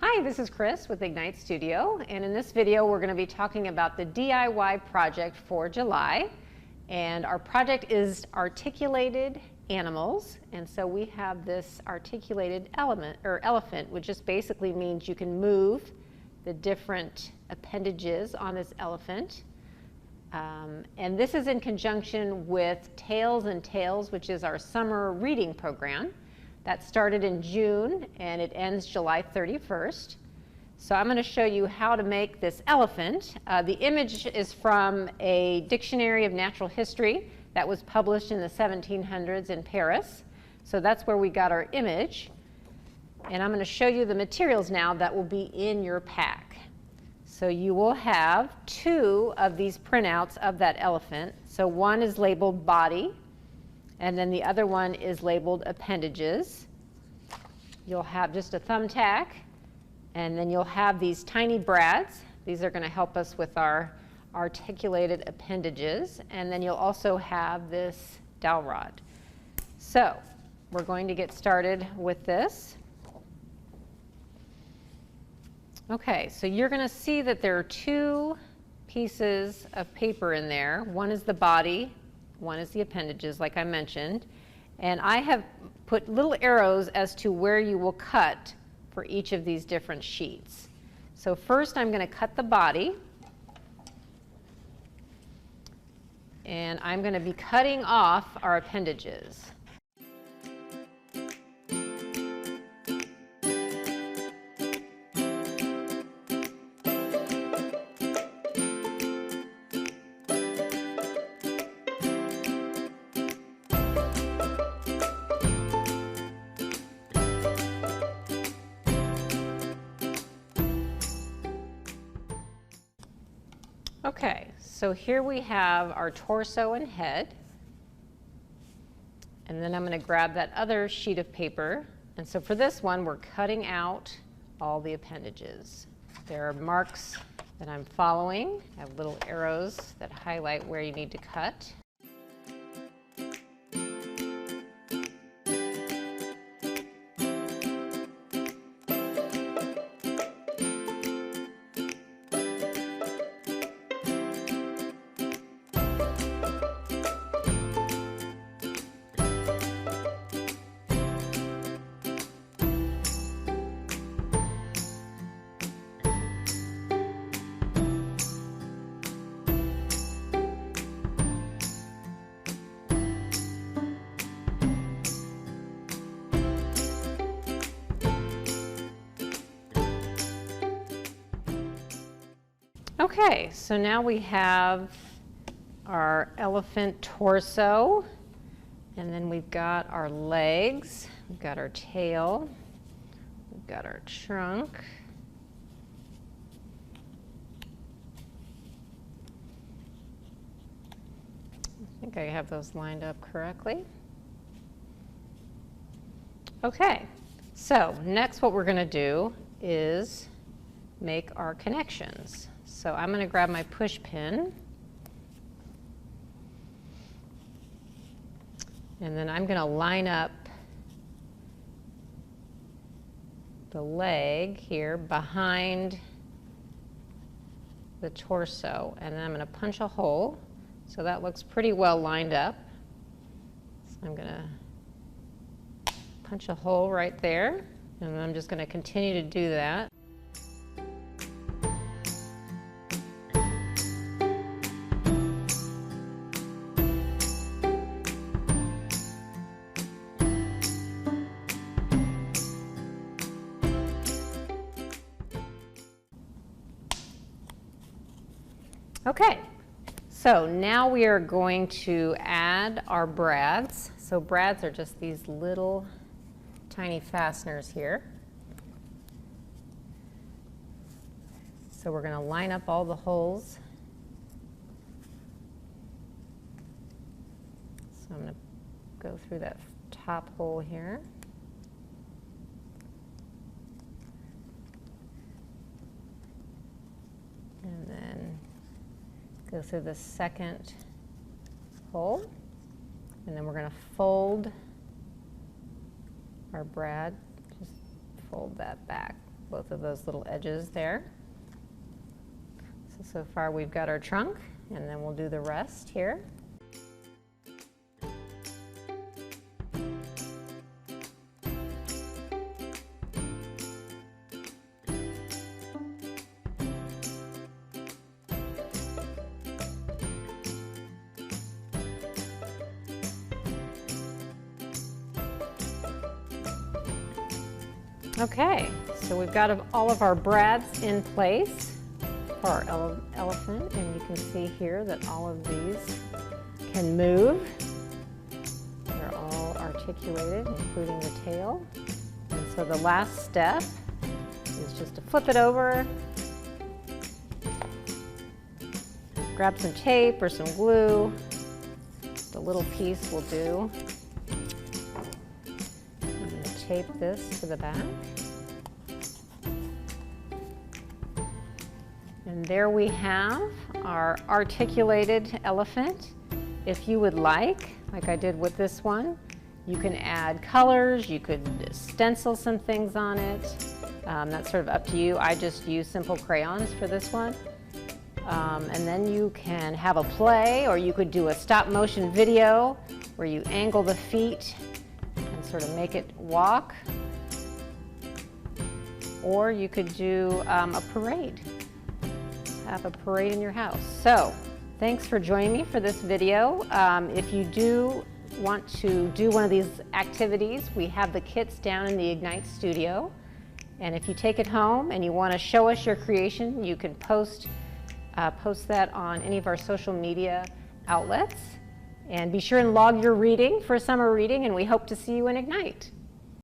Hi, this is Chris with Ignite Studio, and in this video we're going to be talking about the DIY project for July. And our project is articulated animals, and so we have this articulated elephant, which just basically means you can move the different appendages on this elephant. And this is in conjunction with Tails and Tales, which is our summer reading program. That started in June and it ends July 31st. So I'm going to show you how to make this elephant. The image is from a dictionary of natural history that was published in the 1700s in Paris. So that's where we got our image. And I'm going to show you the materials now that will be in your pack. So you will have two of these printouts of that elephant. So one is labeled body, and then the other one is labeled appendages. You'll have just a thumbtack, and then you'll have these tiny brads. These are going to help us with our articulated appendages, and then you'll also have this dowel rod. So we're going to get started with this. Okay, so you're going to see that there are two pieces of paper in there. One is the body, one is the appendages, like I mentioned. And I have put little arrows as to where you will cut for each of these different sheets. So first I'm going to cut the body. And I'm going to be cutting off our appendages. Okay, so here we have our torso and head, and then I'm going to grab that other sheet of paper, and so for this one we're cutting out all the appendages. There are marks that I'm following. I have little arrows that highlight where you need to cut. Okay, so now we have our elephant torso, and then we've got our legs, we've got our tail, we've got our trunk. I think I have those lined up correctly. Okay, so next what we're going to do is make our connections. So I'm going to grab my push pin, and then I'm going to line up the leg here behind the torso, and then I'm going to punch a hole. So that looks pretty well lined up. So I'm going to punch a hole right there, and then I'm just going to continue to do that. Okay, so now we are going to add our brads. So brads are just these little tiny fasteners here. So we're going to line up all the holes. So I'm going to go through that top hole here. And then go through the second hole, and then we're going to fold our brad, just fold that back both of those little edges there. So far we've got our trunk, and then we'll do the rest here. Okay, so we've got all of our brads in place for our elephant, and you can see here that all of these can move. They're all articulated, including the tail. And so the last step is just to flip it over, grab some tape or some glue. The little piece will do. I'm going to tape this to the back. And there we have our articulated elephant. If you would like I did with this one, you can add colors, you could stencil some things on it. That's sort of up to you. I just use simple crayons for this one. And then you can have a play, or you could do a stop motion video where you angle the feet and sort of make it walk. Or you could do a parade. Have a parade in your house. So, thanks for joining me for this video. If you do want to do one of these activities, we have the kits down in the Ignite studio. And if you take it home and you want to show us your creation, you can post that on any of our social media outlets. And be sure and log your reading for summer reading, and we hope to see you in Ignite.